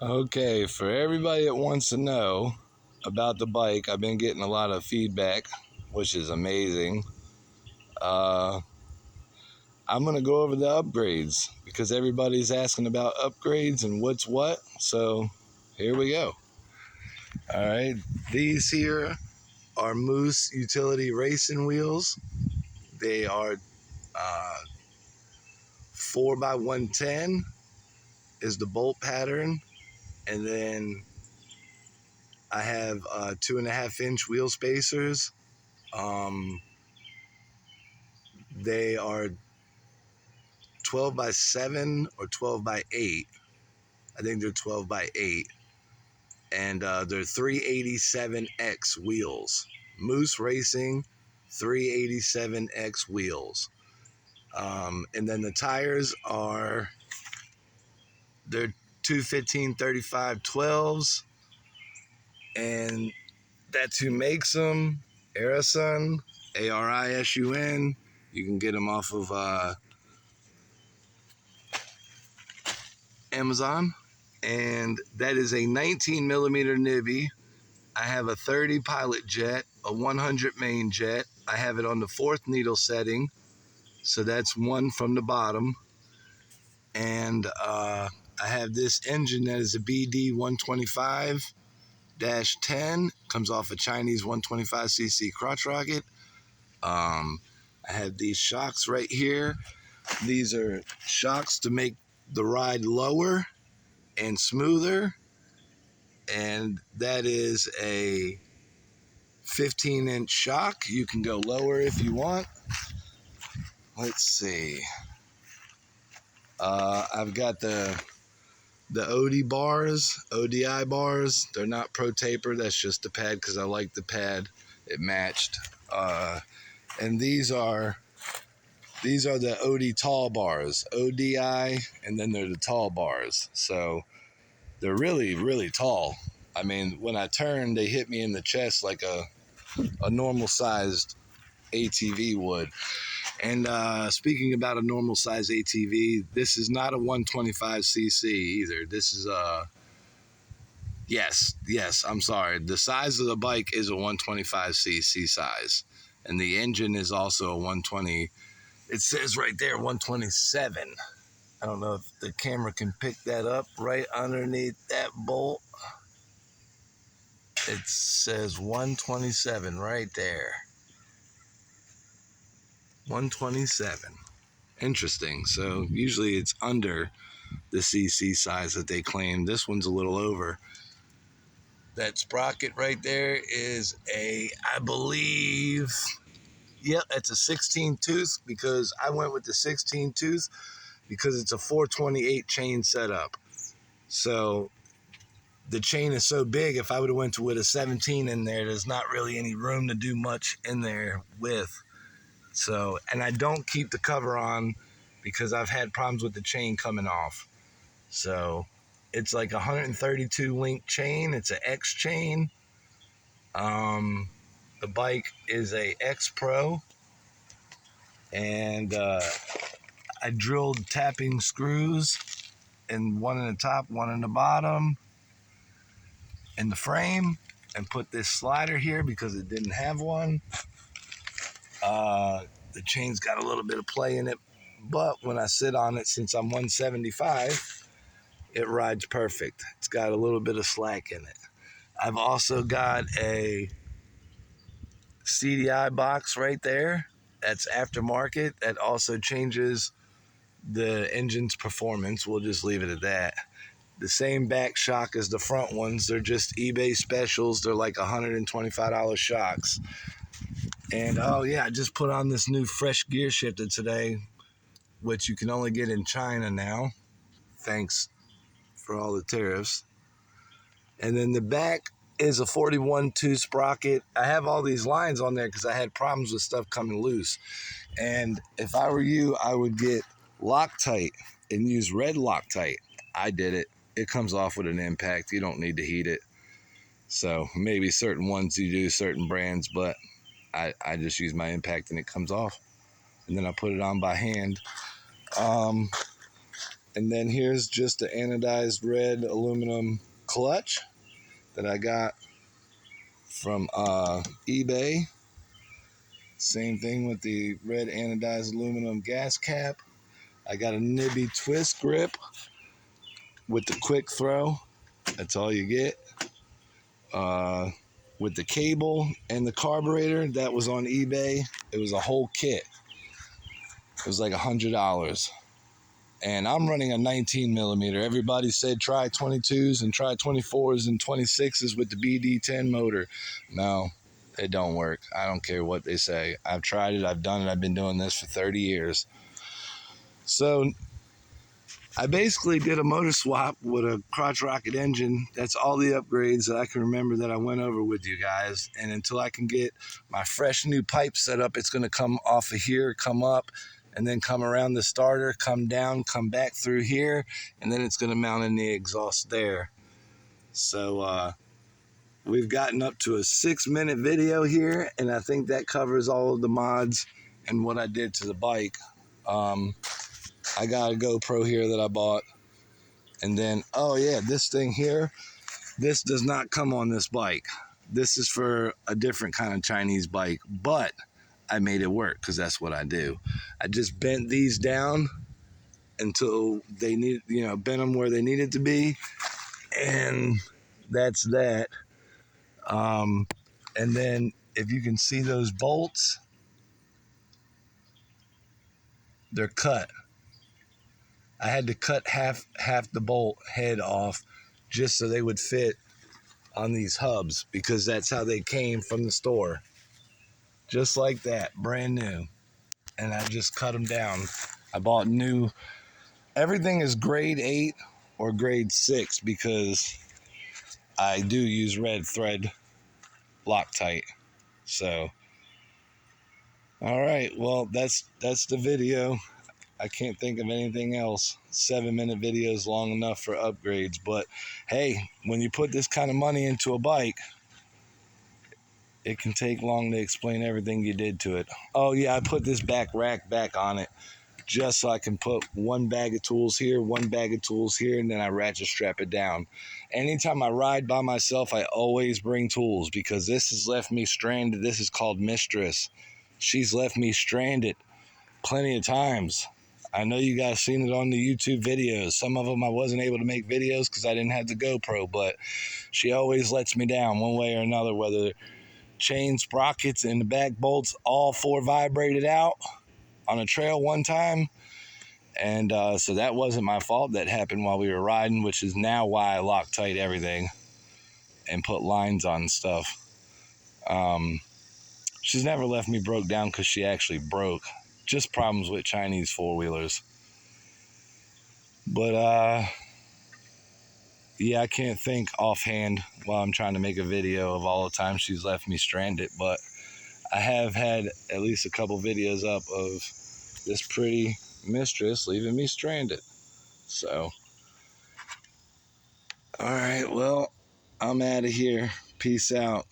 Okay, for everybody that wants to know about the bike, I've been getting a lot of feedback, which is amazing. Uh, I'm going to go over the upgrades because everybody's asking about upgrades and what's what. So here we go. All right, these here are Moose Utility Racing Wheels. They are 4x110 is the bolt pattern. And then I have 2.5-inch wheel spacers. Um, they are 12 by 7 or 12 by 8. I think they're 12 by 8. And they're 387X wheels. Moose Racing 387X wheels. And then the tires are, they're 215-35-12s. And that's who makes them. Arisun, Arisun. You can get them off of Amazon. And that is a 19 millimeter nibby. I have a 30 pilot jet, a 100 main jet. I have it on the 4th needle setting, so that's one from the bottom. And I have this engine that is a BD125-10, comes off a Chinese 125cc crotch rocket. I have these shocks right here. These are shocks to make the ride lower and smoother. And that is a 15-inch shock. You can go lower if you want. Let's see. I've got the ODI bars. They're not pro taper. That's just the pad because I like the pad. It matched. And these are the ODI tall bars. ODI, and then they're the tall bars. So they're really, really tall. I mean, when I turn, they hit me in the chest like a normal sized ATV would. And speaking about a normal size ATV, this is not a 125cc either. This is yes, I'm sorry. The size of the bike is a 125cc size, and the engine is also a 120. It says right there 127. I don't know if the camera can pick that up right underneath that bolt. It says 127 right there. 127. Interesting. So usually it's under the CC size that they claim. This one's a little over. That sprocket right there is I believe, yep, it's a 16 tooth because I went with the 16 tooth because it's a 428 chain setup. So the chain is so big, if I would have went with a 17 in there, there's not really any room to do much in there with. So, and I don't keep the cover on because I've had problems with the chain coming off. So it's like a 132 link chain. It's an X chain. The bike is a X Pro, and I drilled tapping screws, and one in the top, one in the bottom, in the frame, and put this slider here because it didn't have one. The chain's got a little bit of play in it, but when I sit on it, since I'm 175, it rides perfect. It's got a little bit of slack in it. I've also got a CDI box right there. That's aftermarket. That also changes the engine's performance. We'll just leave it at that. The same back shock as the front ones. They're just eBay specials. They're like $125 shocks. And oh yeah, I just put on this new fresh gear shifter today, which you can only get in China now. Thanks for all the tariffs. And then the back is a 41 tooth sprocket. I have all these lines on there because I had problems with stuff coming loose. And if I were you, I would get Loctite and use red Loctite. I did it. It comes off with an impact. You don't need to heat it. So maybe certain ones you do, certain brands, but I just use my impact and it comes off. And then I put it on by hand. And then here's just the anodized red aluminum clutch that I got from eBay. Same thing with the red anodized aluminum gas cap. I got a nibby twist grip with the quick throw. That's all you get. With the cable and the carburetor, that was on eBay. It was a whole kit. It was like $100. And I'm running a 19 millimeter. Everybody said try 22s and try 24s and 26s with the BD10 motor. No, it don't work. I don't care what they say. I've tried it. I've done it. I've been doing this for 30 years. So I basically did a motor swap with a crotch rocket engine. That's all the upgrades that I can remember that I went over with you guys. And until I can get my fresh new pipe set up, it's going to come off of here, come up, and then come around the starter, come down, come back through here, and then it's going to mount in the exhaust there. So we've gotten up to a 6-minute video here, and I think that covers all of the mods and what I did to the bike. I got a GoPro here that I bought. And then, oh yeah, this thing here, this does not come on this bike. This is for a different kind of Chinese bike, but I made it work because that's what I do. I just bent these down until they bent them where they needed to be. And that's that. And then if you can see those bolts, they're cut. I had to cut half the bolt head off just so they would fit on these hubs because that's how they came from the store. Just like that, brand new. And I just cut them down. I bought new. Everything is grade 8 or grade 6 because I do use red thread Loctite. So, all right, well, that's the video. I can't think of anything else. 7-minute video is long enough for upgrades. But hey, when you put this kind of money into a bike, it can take long to explain everything you did to it. Oh yeah, I put this back rack back on it just so I can put one bag of tools here, one bag of tools here, and then I ratchet strap it down. Anytime I ride by myself, I always bring tools because this has left me stranded. This is called Mistress. She's left me stranded plenty of times. I know you guys seen it on the YouTube videos. Some of them I wasn't able to make videos because I didn't have the GoPro, but she always lets me down one way or another, whether chain sprockets and the back bolts, all 4 vibrated out on a trail one time. And so that wasn't my fault. That happened while we were riding, which is now why I Loctite everything and put lines on stuff. She's never left me broke down because she actually broke. Just problems with Chinese 4-wheelers. But yeah, I can't think offhand while I'm trying to make a video of all the times she's left me stranded, but I have had at least a couple videos up of this pretty mistress leaving me stranded. So, all right, well, I'm out of here. Peace out.